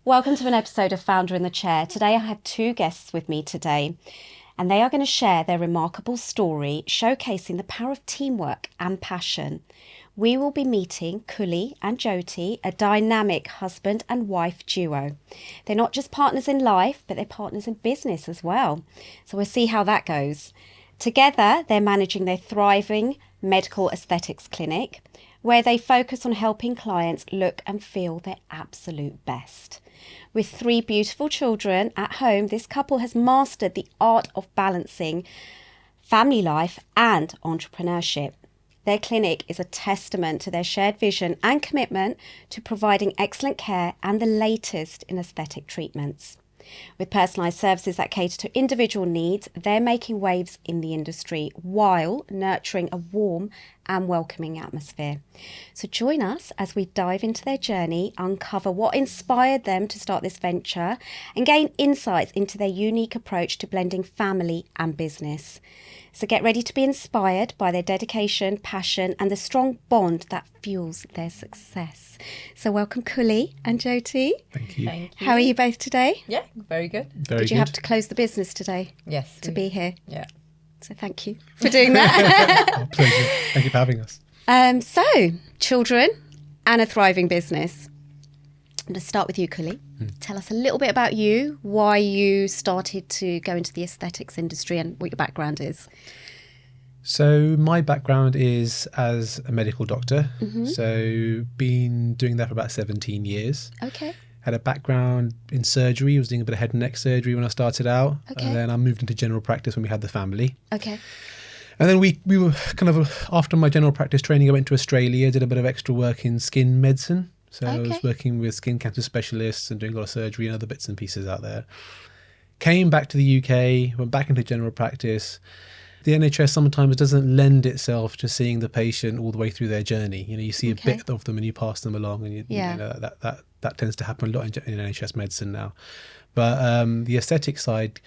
Welcome to an episode of Founder in the Chair. Today I have two guests with me today, and they are going to share their remarkable story showcasing the power of teamwork and passion. We will be meeting Kully and Joaty, a dynamic husband and wife duo. They're not just partners in life, but they're partners in business as well. So we'll see how that goes. Together, they're managing their thriving medical aesthetics clinic, where they focus on helping clients look and feel their absolute best. With 3 beautiful children at home, this couple has mastered the art of balancing family life and entrepreneurship. Their clinic is a testament to their shared vision and commitment to providing excellent care and the latest in aesthetic treatments. With personalised services that cater to individual needs, they're making waves in the industry while nurturing a warm and welcoming atmosphere. So join us as we dive into their journey, uncover what inspired them to start this venture, and gain insights into their unique approach to blending family and business. So get ready to be inspired by their dedication, passion, and the strong bond that fuels their success. So welcome, Kully and Joaty. Thank you. Thank you. How are you both today? Yeah, very good. Did you have to close the business today Yes. to be here? Yeah. So thank you for doing that. Our pleasure. Thank you for having us. So, children and a thriving business. I'm going to start with you, Kully. Tell us a little bit about you, why you started to go into the aesthetics industry and what your background is. So my background is as a medical doctor. So been doing that for about 17 years. Okay. Had a background in surgery. Was doing a bit of head and neck surgery when I started out. Okay. And then I moved into general practice when we had the family. Okay. And then we were kind of, after my general practice training, I went to Australia, did a bit of extra work in skin medicine. So I was working with skin cancer specialists and doing a lot of surgery and other bits and pieces out there. Came back to the UK, went back into general practice. The NHS sometimes doesn't lend itself to seeing the patient all the way through their journey. You know, you see a bit of them and you pass them along, and you know, that tends to happen a lot in NHS medicine now. But the aesthetic side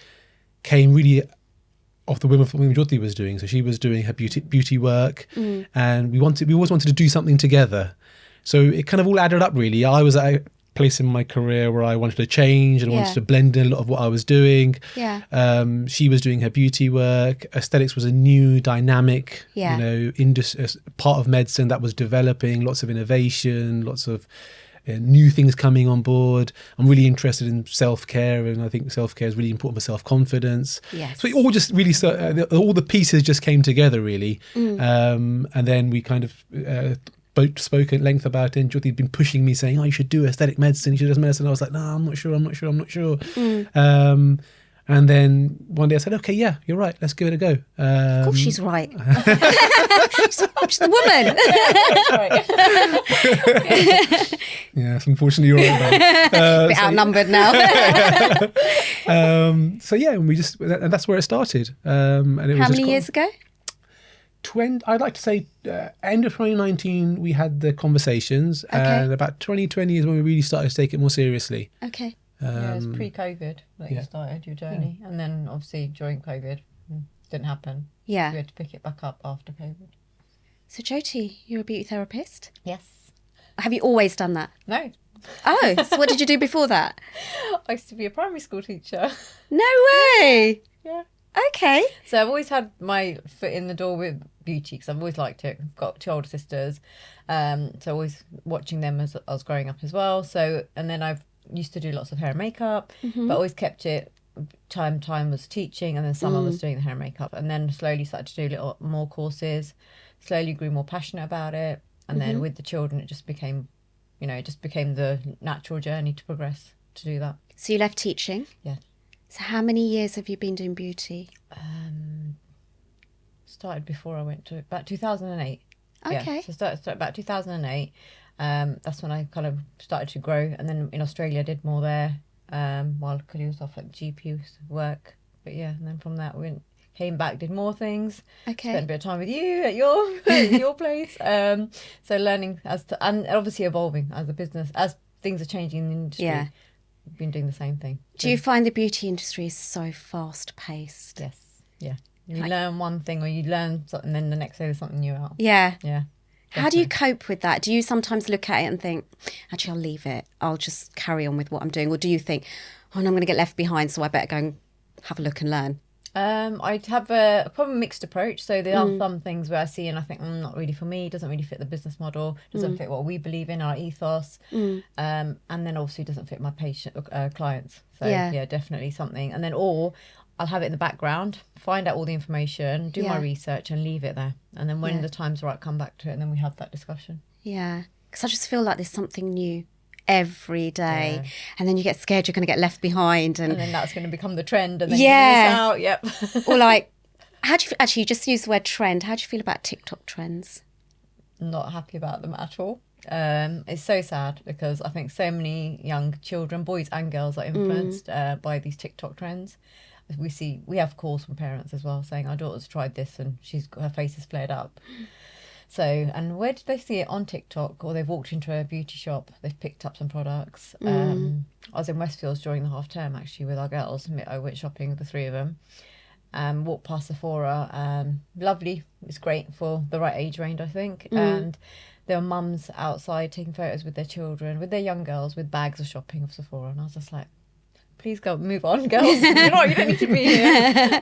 came really off the whim of what Joaty was doing. So she was doing her beauty work, and we always wanted to do something together. So it kind of all added up, really. I was at a place in my career where I wanted to change and wanted to blend in a lot of what I was doing. Yeah. She was doing her beauty work. Aesthetics was a new dynamic, part of medicine that was developing, lots of innovation, lots of new things coming on board. I'm really interested in self-care, and I think self-care is really important for self-confidence. Yes. So it all just really, all the pieces just came together, really. And then we kind of spoke at length about it, and Joaty had been pushing me saying, you should do aesthetic medicine, you should do medicine. I was like, no, I'm not sure. And then one day I said, okay, yeah, you're right, let's give it a go. Of course she's right. she's the woman. Yes, unfortunately you're right. A bit outnumbered now. So yeah, and that's where it started. And it was How many years ago? I'd like to say end of 2019 we had the conversations, and about 2020 is when we really started to take it more seriously. Okay. Yeah, it was pre-COVID that you started your journey. And then obviously during COVID, didn't happen. Yeah. We had to pick it back up after COVID. So Joaty, you're a beauty therapist. Yes. Have you always done that? No. Oh, so what did you do before that? I used to be a primary school teacher. No way. Yeah. Okay. So I've always had my foot in the door with beauty because I've always liked it. I've got 2 older sisters. So always watching them as I was growing up as well. So, and then I've used to do lots of hair and makeup, but always kept it. Time was teaching, and then summer was doing the hair and makeup, and then slowly started to do a little more courses. Slowly grew more passionate about it, and then with the children, it just became the natural journey to progress to do that. So you left teaching? Yeah. So how many years have you been doing beauty? Started before I went to about 2008. Okay. Yeah, so started about 2008. That's when I kind of started to grow, and then in Australia I did more there while Kully was off at GP work. But yeah, and then from that came back, did more things. Okay. Spent a bit of time with you at your place. So learning and obviously evolving as a business as things are changing in the industry. Yeah. We've been doing the same thing. Do you find the beauty industry is so fast paced? Yes. Yeah. You learn one thing, or you learn something, then the next day there's something new out. Yeah. Yeah. How do you cope with that? Do you sometimes look at it and think, actually, I'll leave it. I'll just carry on with what I'm doing. Or do you think, oh, no, I'm going to get left behind, so I better go and have a look and learn? I'd have a probably mixed approach. So there are some things where I see and I think, not really for me, doesn't really fit the business model, doesn't fit what we believe in, our ethos, and then obviously doesn't fit my patient clients. So yeah, definitely something. And then or I'll have it in the background, find out all the information, do my research and leave it there. And then when the time's right, come back to it and then we have that discussion. Yeah, because I just feel like there's something new every day, and then you get scared you're going to get left behind, and then that's going to become the trend, and then you miss out. Yep. Or like, how do you actually just use the word trend? How do you feel about TikTok trends? Not happy about them at all. It's so sad because I think so many young children, boys and girls, are influenced by these TikTok trends. We have calls from parents as well saying our daughter's tried this and her face is flared up. So, and where did they see it? On TikTok, or they've walked into a beauty shop, they've picked up some products. I was in Westfields during the half term actually with our girls. I went shopping with the three of them. Walked past Sephora. Lovely. It's great for the right age range, I think. And there were mums outside taking photos with their children, with their young girls, with bags of shopping of Sephora. And I was just like, please go, move on, girls. You don't need to be here.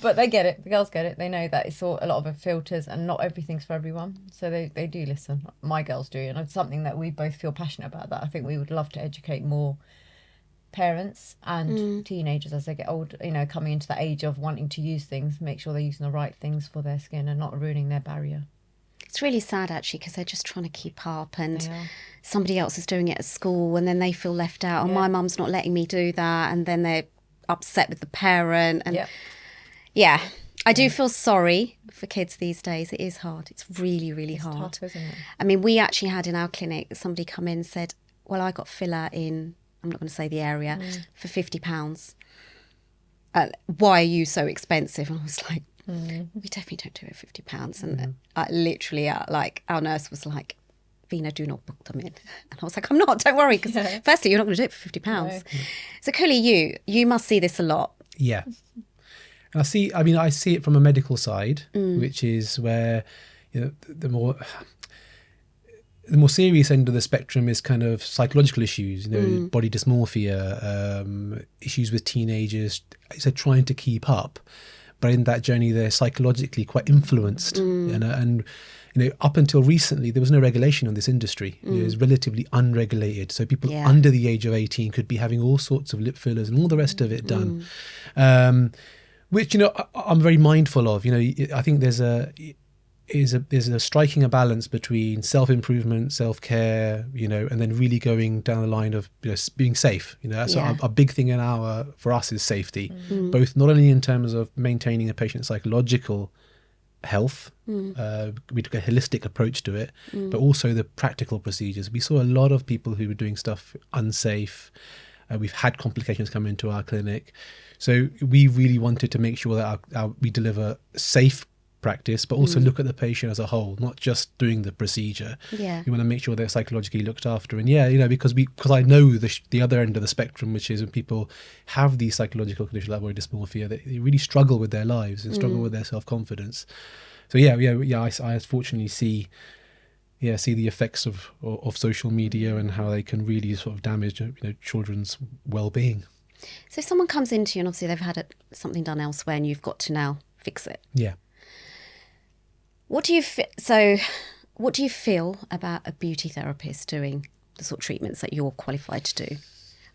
But they get it. The girls get it. They know that it's a lot of filters and not everything's for everyone. So they do listen. My girls do. And it's something that we both feel passionate about, that I think we would love to educate more parents and teenagers as they get older, coming into the age of wanting to use things, make sure they're using the right things for their skin and not ruining their barrier. It's really sad actually, because they're just trying to keep up, and somebody else is doing it at school and then they feel left out, and my mum's not letting me do that, and then they're upset with the parent. And I do feel sorry for kids these days. It is hard. It's really, really hard. Tough, isn't it? I mean, we actually had in our clinic somebody come in and said, well, I got filler in, I'm not going to say the area, for £50. Why are you so expensive? And I was like, we definitely don't do it for £50. And literally, our nurse was like, Vina, do not book them in. And I was like, I'm not, don't worry, because firstly, you're not going to do it for £50. No. So Kully, you must see this a lot. Yeah. I see it from a medical side, which is where the more serious end of the spectrum is kind of psychological issues, body dysmorphia, issues with teenagers, so trying to keep up. But in that journey, they're psychologically quite influenced. And up until recently, there was no regulation on this industry. It was relatively unregulated. So people under the age of 18 could be having all sorts of lip fillers and all the rest of it done. Which, I'm very mindful of. I think there's a striking a balance between self-improvement, self-care, and then really going down the line of being safe. That's a big thing for us is safety, both not only in terms of maintaining a patient's psychological health, we took a holistic approach to it, but also the practical procedures. We saw a lot of people who were doing stuff unsafe. We've had complications come into our clinic. So we really wanted to make sure that we deliver safe practice, but also look at the patient as a whole, not just doing the procedure. We want to make sure they're psychologically looked after. And because I know the other end of the spectrum, which is when people have these psychological conditions like body dysmorphia, they really struggle with their lives and struggle with their self-confidence. So I fortunately see the effects of social media and how they can really sort of damage children's well-being. So if someone comes into you and obviously they've had something done elsewhere and you've got to now fix it. Yeah. What do you feel about a beauty therapist doing the sort of treatments that you're qualified to do?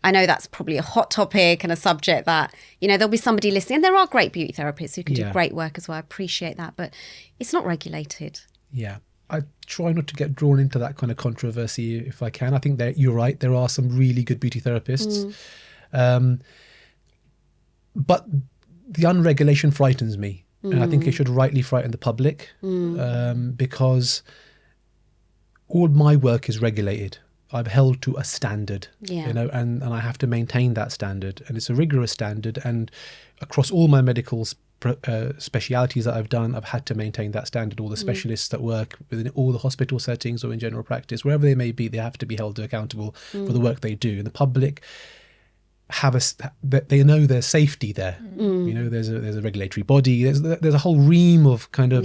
I know that's probably a hot topic and a subject that, there'll be somebody listening. And there are great beauty therapists who can do great work as well. I appreciate that, but it's not regulated. Yeah. I try not to get drawn into that kind of controversy if I can. I think that you're right. There are some really good beauty therapists. But the unregulation frightens me. And I think it should rightly frighten the public because all my work is regulated. I'm held to a standard, and I have to maintain that standard. And it's a rigorous standard. And across all my medical specialities that I've done, I've had to maintain that standard. All the specialists that work within all the hospital settings or in general practice, wherever they may be, they have to be held accountable for the work they do. And the public they know there's safety there. You know, there's a regulatory body. There's a whole ream of kind of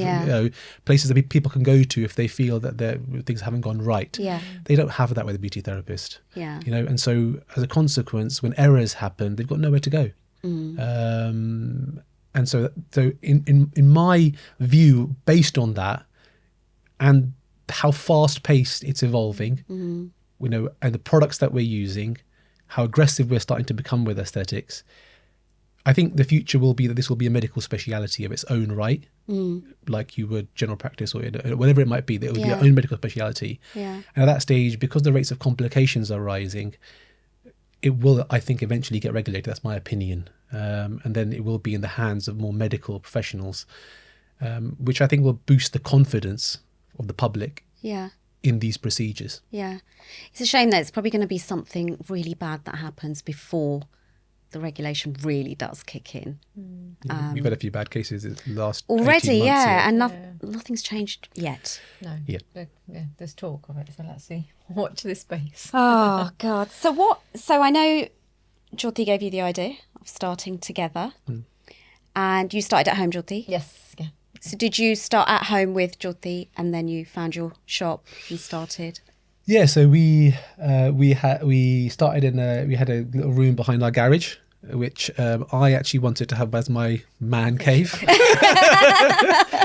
places that people can go to if they feel that things haven't gone right. Yeah. They don't have that with a beauty therapist. Yeah. You know, and so as a consequence, when errors happen, they've got nowhere to go. And so in my view, based on that, and how fast paced it's evolving, you know, and the products that we're using, how aggressive we're starting to become with aesthetics, I think the future will be that this will be a medical speciality of its own right, like you would general practice or whatever it might be, that it would be your own medical speciality. Yeah. And at that stage, because the rates of complications are rising, it will, I think, eventually get regulated. That's my opinion. And then it will be in the hands of more medical professionals, which I think will boost the confidence of the public in these procedures. Yeah. It's a shame that it's probably going to be something really bad that happens before the regulation really does kick in. We've had a few bad cases in the last already, 18 months, and nothing's changed yet. No. Yeah. There's talk of it, so let's see. Watch this space. Oh, God. So I know Joaty gave you the idea of starting together. And you started at home, Joaty? Yes, yeah. So did you start at home with Joaty and then you found your shop and started? Yeah, so we started we had a little room behind our garage, which I actually wanted to have as my man cave.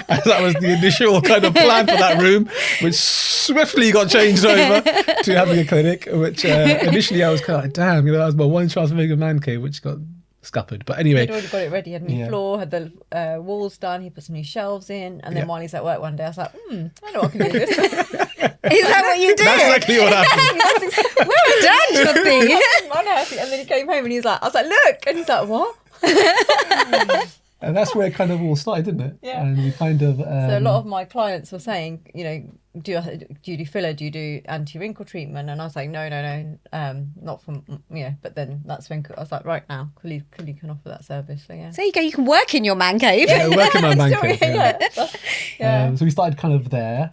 That was the initial kind of plan for that room, which swiftly got changed over to having a clinic, which initially I was kind of like, damn, you know, that was my one chance of making a man cave, which got scuppered. But anyway. He'd already got it ready. He had a new floor, had the walls done, he put some new shelves in, and then while he's at work one day, I was like, I know I can do this. Is that what you did? That's exactly what happened. Well done, Joaty. Unhappy. And then he came home and he was like, I was like, look. And he's like, what? And that's where it kind of all started, didn't it? Yeah. And we kind of... so a lot of my clients were saying, you know, do you do filler? Do you do anti-wrinkle treatment? And I was like, no, not from, but then that's when I was like, right now, Kully can offer that service. So yeah. So there you go, you can work in your man cave. Yeah, work in my man cave. Yeah. So we started kind of there,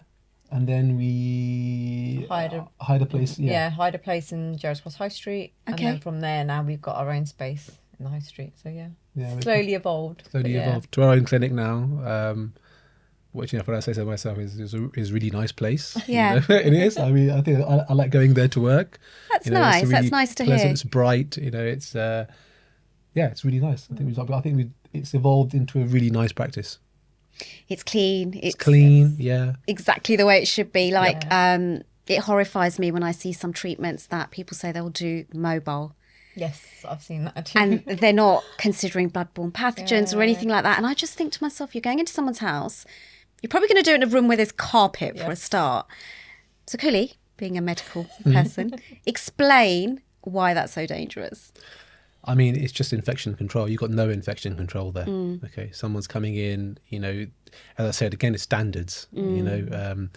and then we hired a place. Hired a place in Gerrards Cross High Street. Okay. And then from there, now we've got our own space in the High Street. So slowly evolved. Evolved to our own clinic now, which, you know, when I say so myself, is a really nice place. Yeah. You know? It is. I mean, I think I like going there to work. That's nice. Really That's nice to hear. It's bright. You know, it's it's really nice. I think it's evolved into a really nice practice. It's clean. It's clean. Yeah. Exactly the way it should be. Like, it horrifies me when I see some treatments that people say they'll do mobile. Yes, I've seen that too. And they're not considering bloodborne pathogens or anything like that. And I just think to myself, you're going into someone's house, you're probably going to do it in a room where there's carpet for a start. So Kully, being a medical person, explain why that's so dangerous. I mean, it's just infection control. You've got no infection control there. Okay, someone's coming in, you know, as I said, again, it's standards, you know.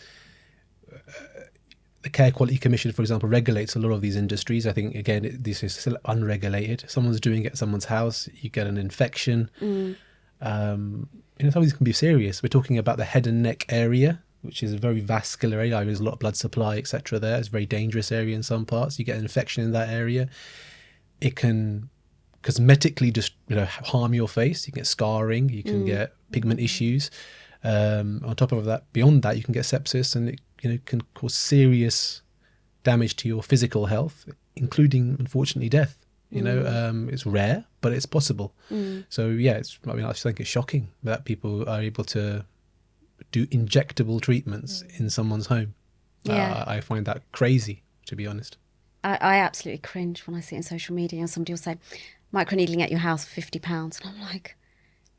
The Care Quality Commission, for example, regulates a lot of these industries. I think, again, this is still unregulated. Someone's doing it at someone's house, you get an infection. You know, some of these can be serious. We're talking about the head and neck area, which is a very vascular area. There's a lot of blood supply, etc. there. It's a very dangerous area in some parts. You get an infection in that area. It can cosmetically just, you know, harm your face. You can get scarring. You can get pigment issues. On top of that, beyond that, you can get sepsis, and it, you know, can cause serious damage to your physical health, including, unfortunately, death. You know, it's rare, but it's possible. So yeah, I just think it's shocking that people are able to do injectable treatments in someone's home. Yeah. I find that crazy, to be honest. I absolutely cringe when I see it on social media and somebody will say, microneedling at your house for £50. And I'm like,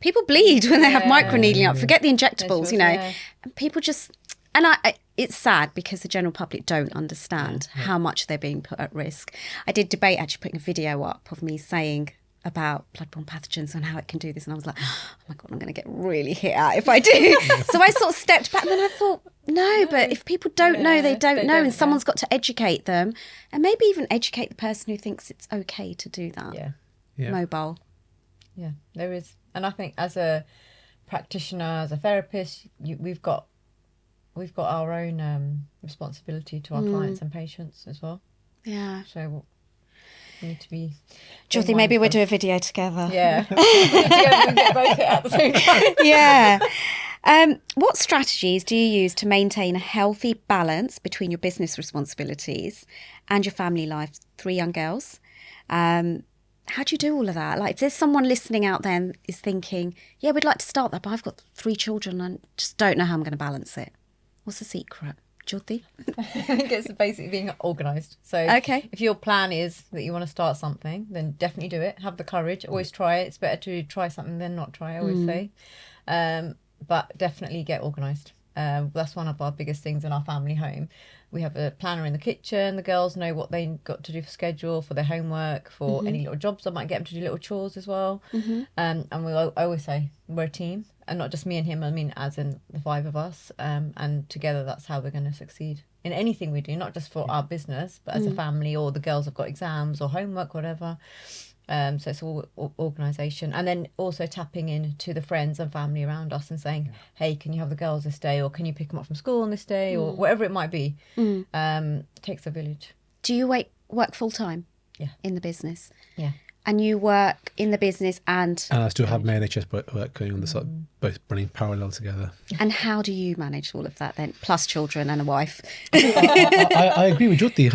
people bleed when they have microneedling up. Forget the injectables, you know. Yeah. And people just... And it's sad because the general public don't understand how much they're being put at risk. I did debate actually putting a video up of me saying about bloodborne pathogens and how it can do this. And I was like, oh my God, I'm going to get really hit out if I do. So I sort of stepped back and then I thought, no, but if people don't know, they don't know. And someone's got to educate them and maybe even educate the person who thinks it's okay to do that. Yeah. Mobile. Yeah, there is. And I think as a practitioner, as a therapist, we've got our own responsibility to our clients and patients as well. Yeah. So we need to be Jyoti, maybe we'll do a video together. Yeah. We get both at the same time. Yeah. What strategies do you use to maintain a healthy balance between your business responsibilities and your family life? 3 young girls. How do you do all of that? Like, if there's someone listening out there and is thinking, yeah, we'd like to start that, but I've got 3 children and just don't know how I'm going to balance it. What's the secret? Jyoti? I think it's basically being organised. So if your plan is that you want to start something, then definitely do it. Have the courage. Always try it. It's better to try something than not try, I always say. But definitely get organised. That's one of our biggest things in our family home. We have a planner in the kitchen. The girls know what they got to do for schedule, for their homework, for any little jobs. I might get them to do little chores as well. And I always say we're a team, and not just me and him. I mean, as in the 5 of us. And together, that's how we're going to succeed in anything we do, not just for our business, but as a family, or the girls have got exams or homework, whatever. So it's all organisation, and then also tapping in to the friends and family around us and saying, hey, can you have the girls this day, or can you pick them up from school on this day, or whatever it might be. Takes a village. Do you work full time? Yeah. In the business? Yeah. And you work in the business and I still have my NHS work going on the side, both running parallel together. And how do you manage all of that then, plus children and a wife? I agree with Jyoti.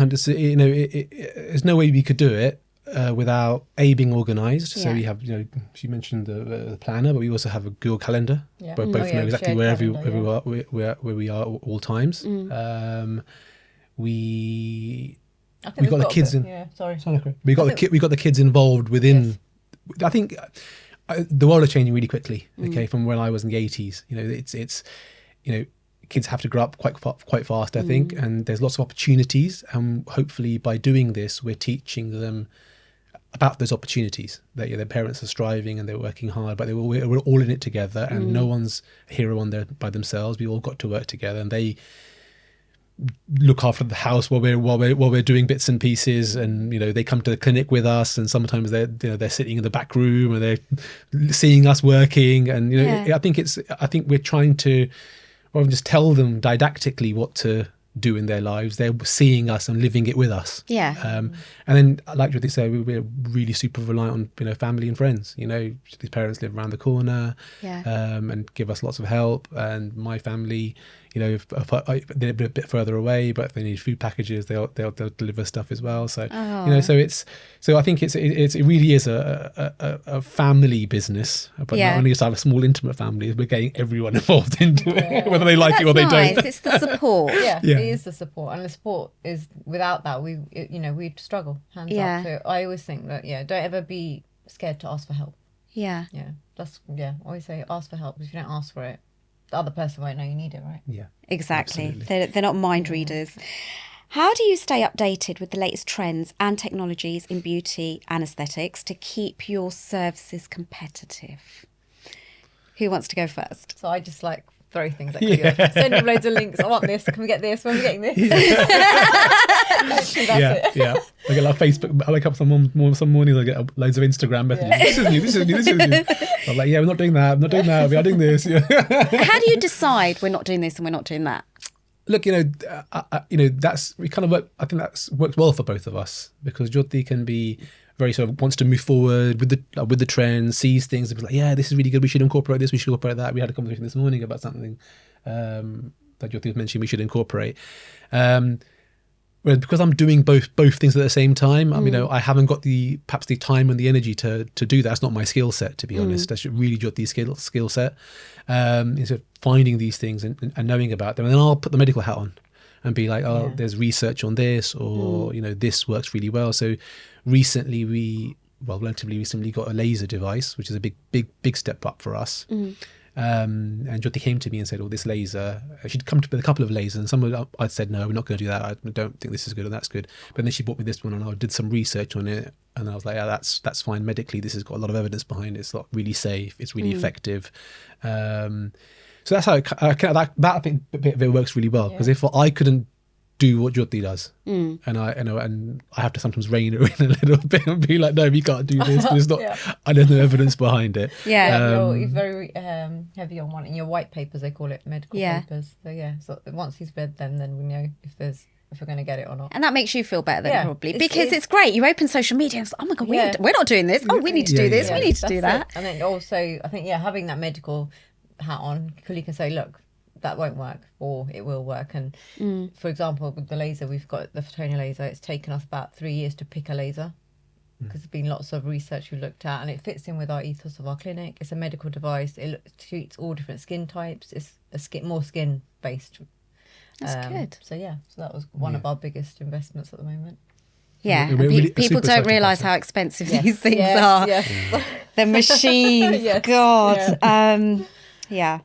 There's no way we could do it without being organised. So we have, she mentioned the planner, but we also have a Google Calendar. Yeah. Where both know exactly where we are at all times. We got the kids in. Yeah, sorry. We got the kids involved within. Yes. I think the world is changing really quickly. Okay, from when I was in the 80s, it's kids have to grow up quite fast. I think, and there's lots of opportunities, and hopefully by doing this, we're teaching them about those opportunities. That their parents are striving and they're working hard, but we're all in it together, and no one's a hero on there by themselves. We all got to work together, and they look after the house while we're doing bits and pieces, and they come to the clinic with us, and sometimes they're sitting in the back room and they're seeing us working, and I think we're trying to, rather than just tell them didactically what to do in their lives, they're seeing us and living it with us. And then, like Jyoti said, we're really super reliant on family and friends. These parents live around the corner, and give us lots of help. And my family, if they're a bit further away, but if they need food packages, they'll deliver stuff as well. So so I think it really is a family business, but not only just have a small intimate family, we're getting everyone involved into it, whether they like it or they don't. It's the support. It is the support, and the support is, without that we'd struggle hands up. So I always think that don't ever be scared to ask for help. I always say ask for help, because if you don't ask for it, the other person won't know you need it, right? Yeah, exactly. They're not mind readers. How do you stay updated with the latest trends and technologies in beauty and aesthetics to keep your services competitive? Who wants to go first? So I just throw things at you. Send them loads of links. I want this. Can we get this? When are we getting this? Literally, that's it. I get Facebook. I wake up some mornings. I get loads of Instagram messages. This is new. I'm like, we're not doing that. We are doing this. How do you decide we're not doing this and we're not doing that? Look, that's we kind of work. I think that's worked well for both of us, because Jyoti can be very sort of wants to move forward with the trends, sees things and be like, this is really good. We should incorporate this. We should incorporate that. We had a conversation this morning about something that Jyoti mentioned we should incorporate. Whereas because I'm doing both things at the same time, I haven't got perhaps the time and the energy to do that. That's not my skill set, to be honest. That's really Jyoti's skill set. Instead of finding these things and knowing about them, and then I'll put the medical hat on and be like, there's research on this, or this works really well. So relatively recently got a laser device, which is a big step up for us. And Jyoti came to me and said, this laser, she'd come with a couple of lasers, and some of them I'd said, no, we're not going to do that. I don't think this is good and that's good. But then she bought me this one, and I did some research on it, and I was like, that's fine medically. This has got a lot of evidence behind it. It's not really safe. It's really effective. So that's how that I think a bit of it works really well, because if I couldn't do what Jyoti does, and I have to sometimes rein her in a little bit and be like, no, we can't do this, because it's not. There's no evidence behind it. You're very heavy on one in your white papers, they call it medical papers. So so once he's read them, then we know if there's if we're going to get it or not. And that makes you feel better then, Yeah, probably, because it's great. You open social media and it's like, oh my God, we're not doing this. Oh, we need to do this. We need to do that. And then also, I think, having that medical hat on, Kully can say, look, that won't work, or it will work. And for example, with the laser, we've got the photonia laser. It's taken us about 3 years to pick a laser, because there's been lots of research we looked at, and it fits in with our ethos of our clinic. It's a medical device. It treats all different skin types. It's more skin based. That's good. So that was one of our biggest investments at the moment. Yeah, We're really people super don't realise excited. how expensive these things are. Yes. The machines, Yes. God. Yeah.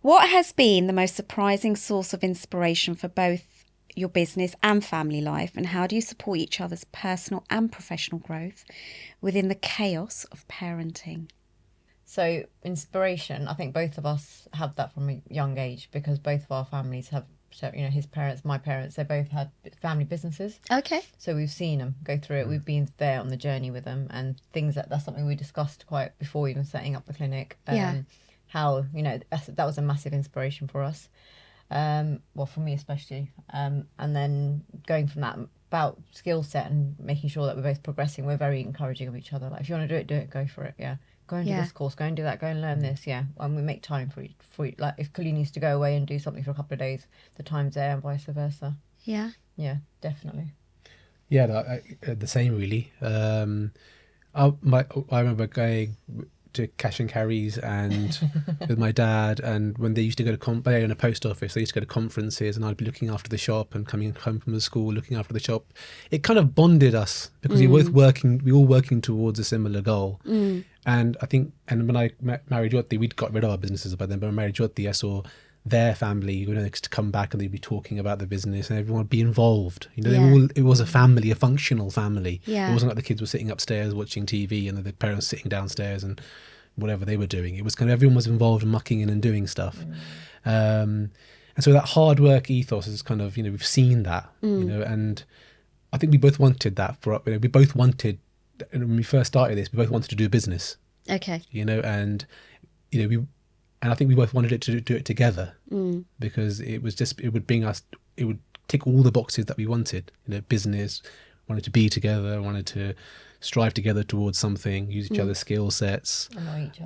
What has been the most surprising source of inspiration for both your business and family life, and how do you support each other's personal and professional growth within the chaos of parenting? So inspiration, I think both of us have that from a young age, because both of our families have, his parents, my parents, they both had family businesses. Okay. So we've seen them go through it. We've been there on the journey with them, and that's something we discussed quite before even setting up the clinic. How, that was a massive inspiration for us. Well, for me especially. And then going from that about skill set and making sure that we're both progressing, we're very encouraging of each other. Like, if you want to do it, go for it. Yeah. Go and do this course, go and do that, go and learn this. Yeah. And we make time for each. Like, if Kully needs to go away and do something for a couple of days, the time's there, and vice versa. Yeah. Yeah, definitely. Yeah, the same really. I remember going to cash and carries and with my dad, and when they used to go to in a post office, they used to go to conferences, and I'd be looking after the shop, and coming home from the school looking after the shop. It kind of bonded us, because we were all working towards a similar goal. And I think, and when I married Joaty, we'd got rid of our businesses by then, but when I married Joaty, I saw their family, to come back, and they'd be talking about the business, and everyone would be involved. It was a family, a functional family. Yeah. It wasn't like the kids were sitting upstairs watching TV and the parents sitting downstairs and whatever they were doing. It was kind of everyone was involved and mucking in and doing stuff. And so that hard work ethos is kind of, we've seen that, and I think we both wanted that we both wanted, when we first started this, we both wanted to do business. Okay. And I think we both wanted to do it together, because it would tick all the boxes that we wanted. Business, wanted to be together, wanted to strive together towards something, use each other's skill sets,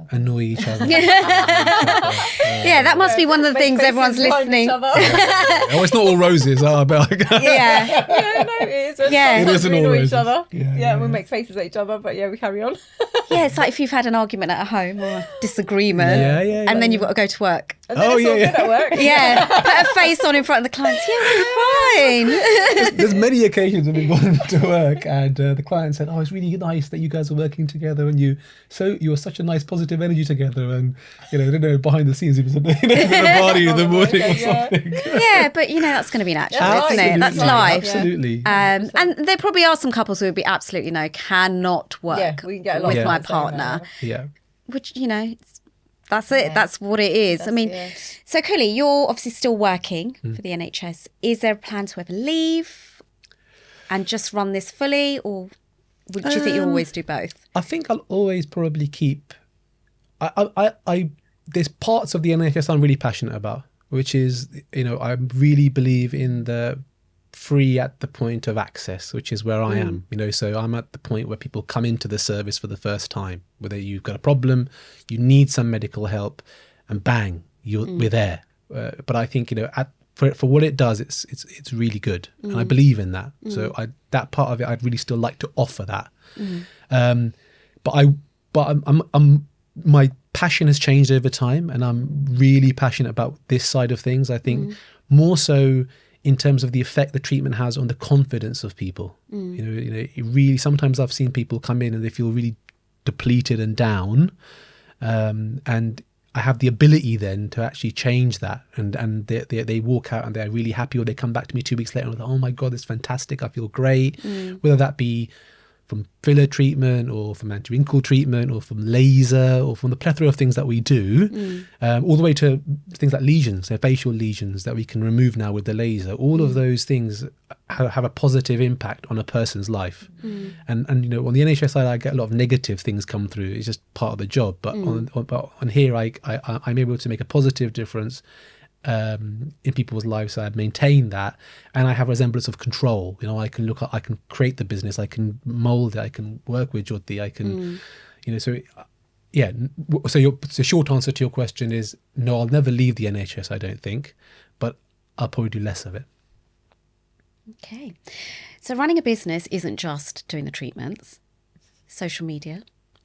annoy each other. Yeah, that must be one of the things everyone's listening. Oh, it's not all roses. Yeah. Yeah, no, it is. Yeah. It isn't all annoy roses. each other. Yeah. We make faces at each other, but we carry on. Yeah, it's like if you've had an argument at home or a disagreement, and then you've got to go to work. And then it's all good at work. Yeah, put a face on in front of the clients. Yeah, we're fine. There's many occasions when we've gone to work, and the client said, "Oh, it's really nice that you guys are working together, and you were such a nice positive energy together." And I don't know, behind the scenes, it was a party in the morning or something. Yeah, but that's going to be natural, That's isn't it? That's right. life. Absolutely. And there probably are some couples who would be absolutely cannot work Yeah, we can get a lot with of my clients saying partner. that. Yeah. Which that's it. That's what it is. So Kully, you're obviously still working for the NHS. Is there a plan to ever leave and just run this fully, or do you think you'll always do both? I think I'll always probably keep. I there's parts of the NHS I'm really passionate about, which is I really believe in the free at the point of access, which is where I am. So I'm at the point where people come into the service for the first time, whether you've got a problem, you need some medical help, and bang, we're there. But I think for what it does, it's really good, and I believe in that. So that part of it, I'd really still like to offer that. But my passion has changed over time, and I'm really passionate about this side of things. I think more so in terms of the effect the treatment has on the confidence of people. It really, sometimes I've seen people come in and they feel really depleted and down, and I have the ability then to actually change that, and they walk out and they're really happy, or they come back to me 2 weeks later and they're like, oh my God, it's fantastic, I feel great. Whether that be from filler treatment, or from anti-wrinkle treatment, or from laser, or from the plethora of things that we do, all the way to things like lesions, facial lesions that we can remove now with the laser. All of those things have a positive impact on a person's life. And on the NHS side, I get a lot of negative things come through. It's just part of the job. But on here, I'm able to make a positive difference in people's lives. So I maintain that, and I have a resemblance of control. I can I can create the business, I can mold it, I can work with Joaty, I can, so yeah. So the short answer to your question is no, I'll never leave the NHS, I don't think, but I'll probably do less of it. Okay. So running a business isn't just doing the treatments. Social media,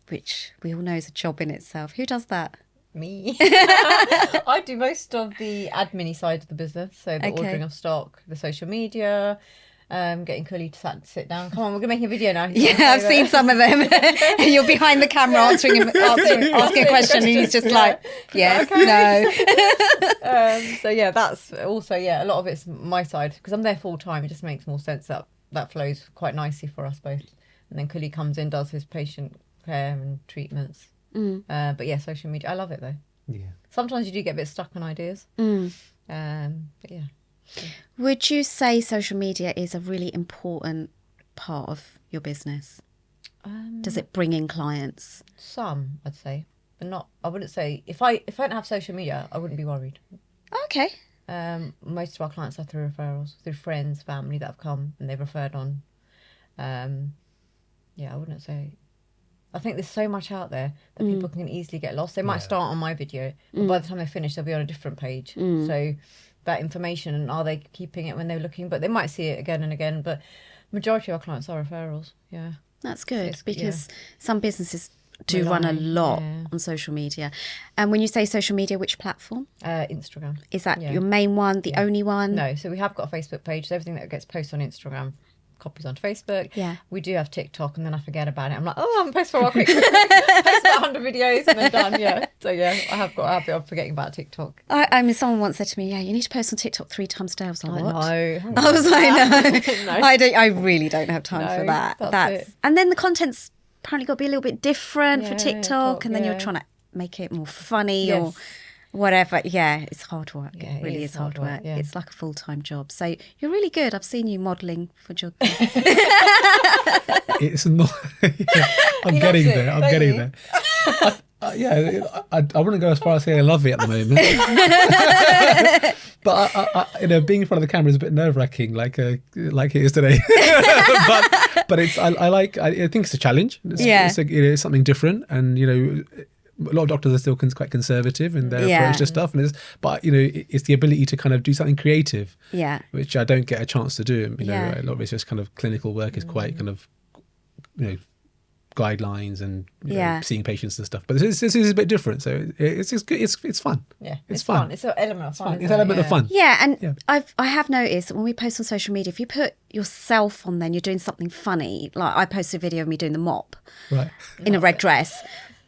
which we all know is a job in itself. Who does that? Me. I do most of the admin side of the business. So the ordering of stock, the social media, getting Kully to sit down. Come on, we're making a video now. Yeah, I've seen some of them. And you're behind the camera asking a question, and he's just like, yes, no. So yeah, that's also, a lot of it's my side because I'm there full time. It just makes more sense that flows quite nicely for us both. And then Kully comes in, does his patient care and treatments. But yeah, social media, I love it though. Yeah. Sometimes you do get a bit stuck on ideas. But yeah. Would you say social media is a really important part of your business? Does it bring in clients? Some, I'd say, but not. I wouldn't say if I don't have social media, I wouldn't be worried. Okay. Most of our clients are through referrals, through friends, family that have come and they've referred on. I wouldn't say. I think there's so much out there that people can easily get lost. They might start on my video, but by the time they finish, they'll be on a different page. So that information, and are they keeping it when they're looking? But they might see it again and again. But majority of our clients are referrals. Yeah, that's good because some businesses do run a lot on social media. And when you say social media, which platform? Instagram. Is that your main one, the only one? No, so we have got a Facebook page. So everything that gets posted on Instagram copies onto Facebook. Yeah. We do have TikTok, and then I forget about it. I'm like, I haven't posted for a while. Quick. Post about 100 videos and then done. Yeah. So yeah, I have got a habit of forgetting about TikTok. I mean, someone once said to me, "Yeah, you need to post on TikTok 3 times a day." I was like, "What?" I was like, "No, No. I really don't have time for that." That's it. And then the content's apparently got to be a little bit different for TikTok, TikTok, and then you're trying to make it more funny or whatever. Yeah, it's hard work. Yeah, it really is hard work. Yeah. It's like a full-time job. So you're really good. I've seen you modelling for Joaty. It's not. I'm getting there. I'm getting there. I wouldn't go as far as saying I love it at the moment. But being in front of the camera is a bit nerve-wracking, like it is today. but it's I think it's a challenge. It's something different, and a lot of doctors are still quite conservative in their approach to stuff, but it's the ability to kind of do something creative, which I don't get a chance to do. A lot of it's just kind of clinical work is quite kind of guidelines and seeing patients and stuff. But this is a bit different, so it's good. It's fun. Yeah, it's fun. It's an element of fun. It's an element of fun. Yeah, and I have noticed that when we post on social media, if you put yourself on, then you're doing something funny. Like I posted a video of me doing the mop, in a red dress.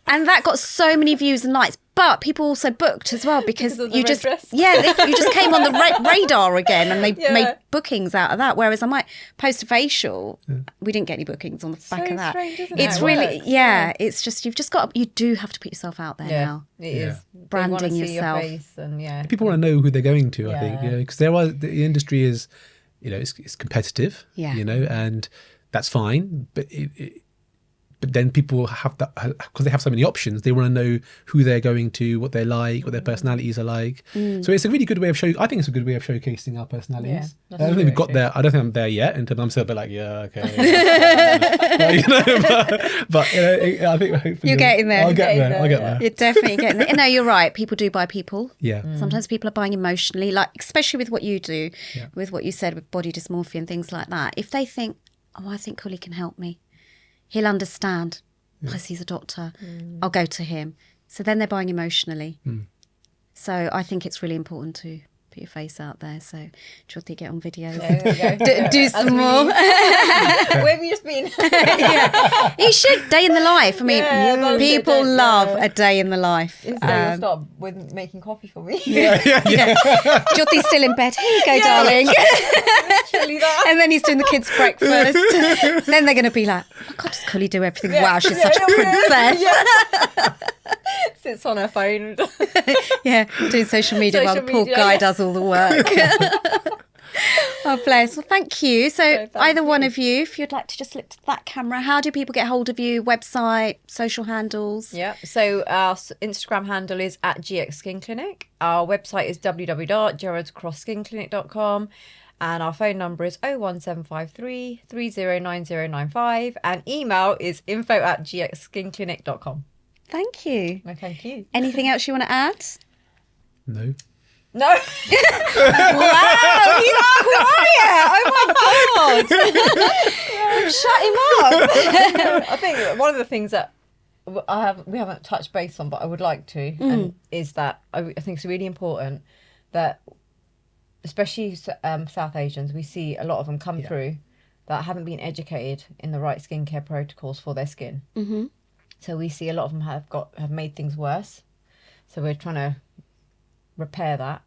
And that got so many views and likes, but people also booked as well because you just you just came on the radar again, and they made bookings out of that. Whereas I might post a facial, we didn't get any bookings on the back of that. Strange, isn't it's it? really it's just you do have to put yourself out there now. It is branding yourself. Your face and people want to know who they're going to. I think because the industry is it's competitive. And that's fine, but but then people have that because they have so many options. They want to know who they're going to, what they're like, what their personalities are like. So it's a really good way of I think it's a good way of showcasing our personalities. I don't think we've got there. I don't think I'm there yet. Until I'm still a bit like, okay. but I think hopefully you're getting there. I'll get there. You're definitely getting there. No, you're right. People do buy people. Yeah. Sometimes people are buying emotionally, like especially with what you do, with what you said with body dysmorphia and things like that. If they think, I think Kully can help me. He'll understand. Plus, he's a doctor. I'll go to him. So then they're buying emotionally. So I think it's really important to put your face out there. So Joaty, get on videos. Do some more. Where have you just been? You should. Day in the life. I mean, people love a day in the life. You'll start with making coffee for me. Joaty's still in bed. Here you go, darling. Literally that. And then he's doing the kids' breakfast. Then they're going to be like, oh God, does Kully do everything? Wow, she's such a princess. Sits on her phone. Doing social media while the poor guy does all the work. Oh, bless. Well, thank you. So thank either one you. of you, if you'd like to just look to that camera, how do people get hold of you? Website, social handles? Yeah, so our Instagram handle is at GX Skin Clinic. Our website is www.gerardscrossskinclinic.com. And our phone number is 01753 309095. And email is info@gxskinclinic.com. Thank you. No, thank you. Anything else you want to add? No. No. Wow, he's quiet. Oh my God. Shut him up. I think one of the things that we haven't touched base on, but I would like to, and is that I think it's really important that, especially South Asians, we see a lot of them come through that haven't been educated in the right skincare protocols for their skin. Mm-hmm. So we see a lot of them have made things worse. So we're trying to repair that,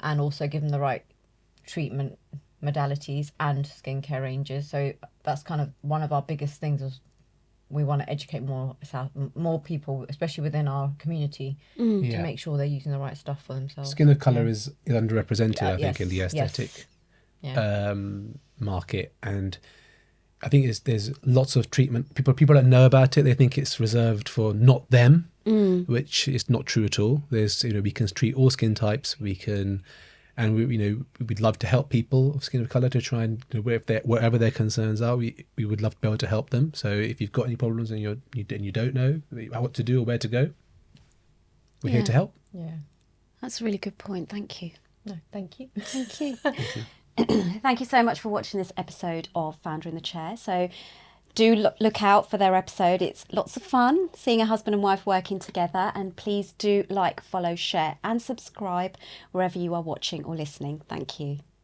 and also give them the right treatment modalities and skincare ranges. So that's kind of one of our biggest things. Is we want to educate more people, especially within our community, to make sure they're using the right stuff for themselves. Skin of colour is underrepresented, I think, in the aesthetic Yes. market, and I think there's lots of treatment. People don't know about it. They think it's reserved for not them, which is not true at all. There's we can treat all skin types. We can, and we'd love to help people of skin of colour to try and wherever their concerns are, we would love to be able to help them. So if you've got any problems and you don't know what to do or where to go, we're here to help. Yeah. That's a really good point. Thank you. No, thank you. Thank you. Thank you so much for watching this episode of Founder in the Chair. So do look out for their episode. It's lots of fun seeing a husband and wife working together. And please do like, follow, share and subscribe wherever you are watching or listening. Thank you.